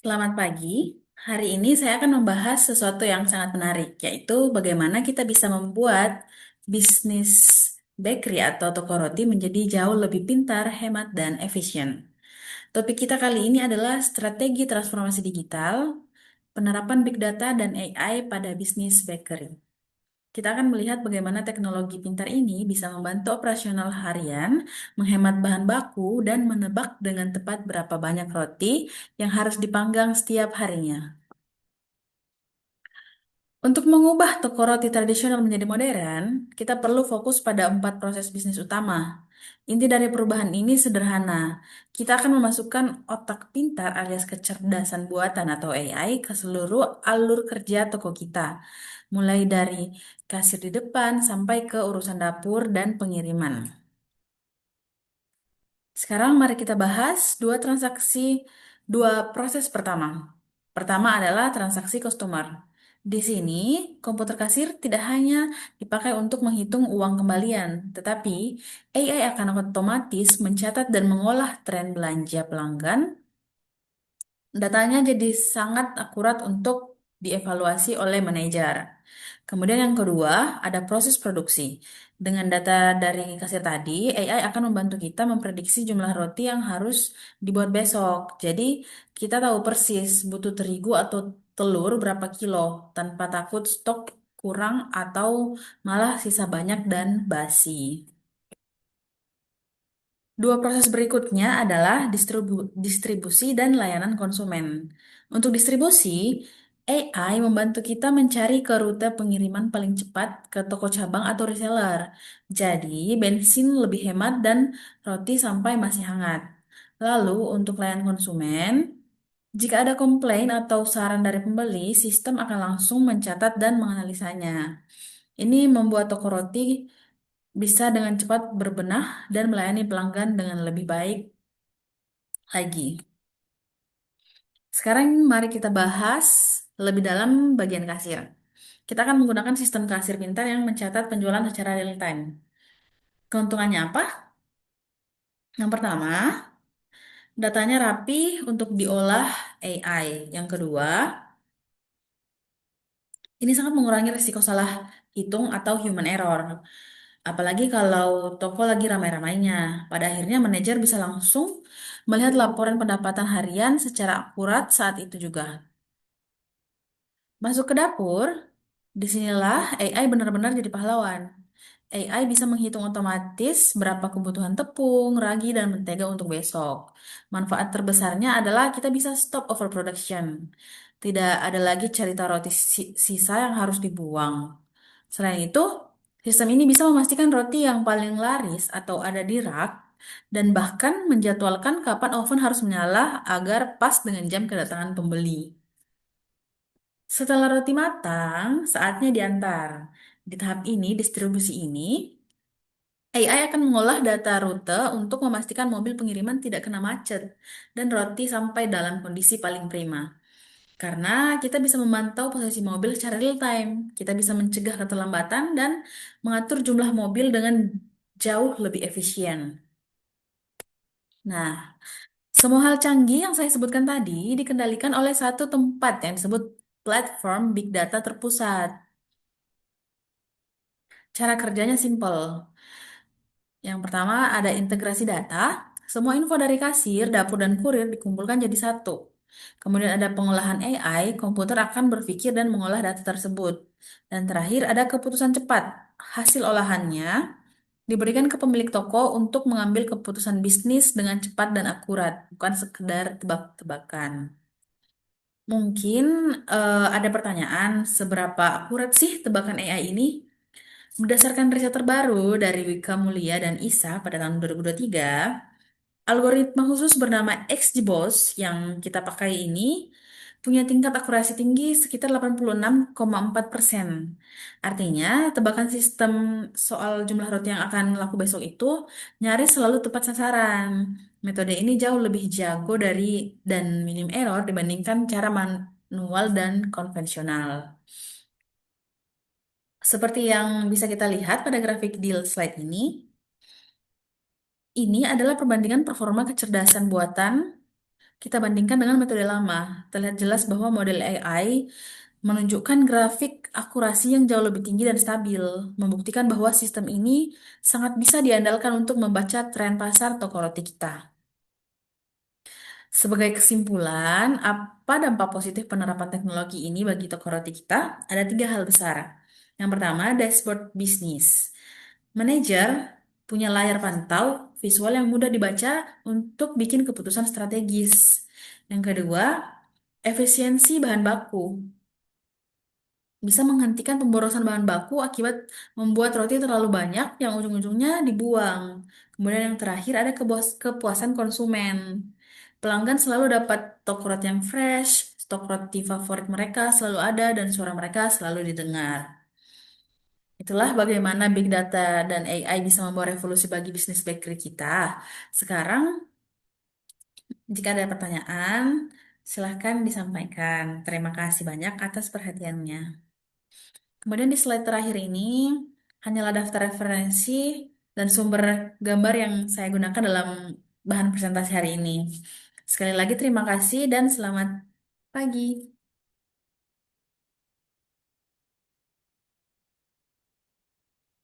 Selamat pagi. Hari ini saya akan membahas sesuatu yang sangat menarik, yaitu bagaimana kita bisa membuat bisnis bakery atau toko roti menjadi jauh lebih pintar, hemat, dan efisien. Topik kita kali ini adalah strategi transformasi digital, penerapan big data, dan AI pada bisnis bakery. Kita akan melihat bagaimana teknologi pintar ini bisa membantu operasional harian, menghemat bahan baku, dan menebak dengan tepat berapa banyak roti yang harus dipanggang setiap harinya. Untuk mengubah toko roti tradisional menjadi modern, kita perlu fokus pada 4 proses bisnis utama. Inti dari perubahan ini sederhana. Kita akan memasukkan otak pintar alias kecerdasan buatan atau AI ke seluruh alur kerja toko kita, mulai dari kasir di depan sampai ke urusan dapur dan pengiriman. Sekarang mari kita bahas dua proses pertama. Pertama adalah transaksi customer. Di sini, komputer kasir tidak hanya dipakai untuk menghitung uang kembalian, tetapi AI akan otomatis mencatat dan mengolah tren belanja pelanggan. Datanya jadi sangat akurat untuk dievaluasi oleh manajer. Kemudian yang kedua, ada proses produksi. Dengan data dari kasir tadi, AI akan membantu kita memprediksi jumlah roti yang harus dibuat besok. Jadi, kita tahu persis butuh terigu atau telur berapa kilo, tanpa takut stok kurang atau malah sisa banyak dan basi. Dua proses berikutnya adalah distribusi dan layanan konsumen. Untuk distribusi, AI membantu kita mencari ke rute pengiriman paling cepat ke toko cabang atau reseller. Jadi, bensin lebih hemat dan roti sampai masih hangat. Lalu, untuk layanan konsumen, jika ada komplain atau saran dari pembeli, sistem akan langsung mencatat dan menganalisanya. Ini membuat toko roti bisa dengan cepat berbenah dan melayani pelanggan dengan lebih baik lagi. Sekarang mari kita bahas lebih dalam bagian kasir. Kita akan menggunakan sistem kasir pintar yang mencatat penjualan secara real time. Keuntungannya apa? Yang pertama, datanya rapi untuk diolah AI. Yang kedua, ini sangat mengurangi risiko salah hitung atau human error. Apalagi kalau toko lagi ramai-ramainya. Pada akhirnya manajer bisa langsung melihat laporan pendapatan harian secara akurat saat itu juga. Masuk ke dapur, disinilah AI benar-benar jadi pahlawan. AI bisa menghitung otomatis berapa kebutuhan tepung, ragi, dan mentega untuk besok. Manfaat terbesarnya adalah kita bisa stop overproduction. Tidak ada lagi cerita roti sisa yang harus dibuang. Selain itu, sistem ini bisa memastikan roti yang paling laris atau ada di rak dan bahkan menjadwalkan kapan oven harus menyala agar pas dengan jam kedatangan pembeli. Setelah roti matang, saatnya diantar. Di tahap ini, distribusi ini, AI akan mengolah data rute untuk memastikan mobil pengiriman tidak kena macet dan roti sampai dalam kondisi paling prima. Karena kita bisa memantau posisi mobil secara real time, kita bisa mencegah keterlambatan dan mengatur jumlah mobil dengan jauh lebih efisien. Nah, semua hal canggih yang saya sebutkan tadi dikendalikan oleh satu tempat yang disebut platform big data terpusat. Cara kerjanya simple. Yang pertama ada integrasi data. Semua info dari kasir, dapur, dan kurir dikumpulkan jadi satu. Kemudian ada pengolahan AI, komputer akan berpikir dan mengolah data tersebut. Dan terakhir ada keputusan cepat. Hasil olahannya diberikan ke pemilik toko untuk mengambil keputusan bisnis dengan cepat dan akurat, bukan sekedar tebak-tebakan. Mungkin ada pertanyaan, seberapa akurat sih tebakan AI ini? Berdasarkan riset terbaru dari Wika Mulia dan ISA pada tahun 2023, algoritma khusus bernama XGBoost yang kita pakai ini punya tingkat akurasi tinggi sekitar 86,4%. Artinya, tebakan sistem soal jumlah roti yang akan laku besok itu nyaris selalu tepat sasaran. Metode ini jauh lebih jago dan minim error dibandingkan cara manual dan konvensional. Seperti yang bisa kita lihat pada grafik di slide ini adalah perbandingan performa kecerdasan buatan kita bandingkan dengan metode lama. Terlihat jelas bahwa model AI menunjukkan grafik akurasi yang jauh lebih tinggi dan stabil, membuktikan bahwa sistem ini sangat bisa diandalkan untuk membaca tren pasar toko roti kita. Sebagai kesimpulan, apa dampak positif penerapan teknologi ini bagi toko roti kita? Ada tiga hal besar. Yang pertama, dashboard bisnis. Manajer punya layar pantau visual yang mudah dibaca untuk bikin keputusan strategis. Yang kedua, efisiensi bahan baku. Bisa menghentikan pemborosan bahan baku akibat membuat roti terlalu banyak yang ujung-ujungnya dibuang. Kemudian yang terakhir ada kepuasan konsumen. Pelanggan selalu dapat stok roti yang fresh, stok roti favorit mereka selalu ada, dan suara mereka selalu didengar. Itulah bagaimana Big Data dan AI bisa membawa revolusi bagi bisnis bakery kita. Sekarang, jika ada pertanyaan, silahkan disampaikan. Terima kasih banyak atas perhatiannya. Kemudian di slide terakhir ini hanyalah daftar referensi dan sumber gambar yang saya gunakan dalam bahan presentasi hari ini. Sekali lagi terima kasih dan selamat pagi.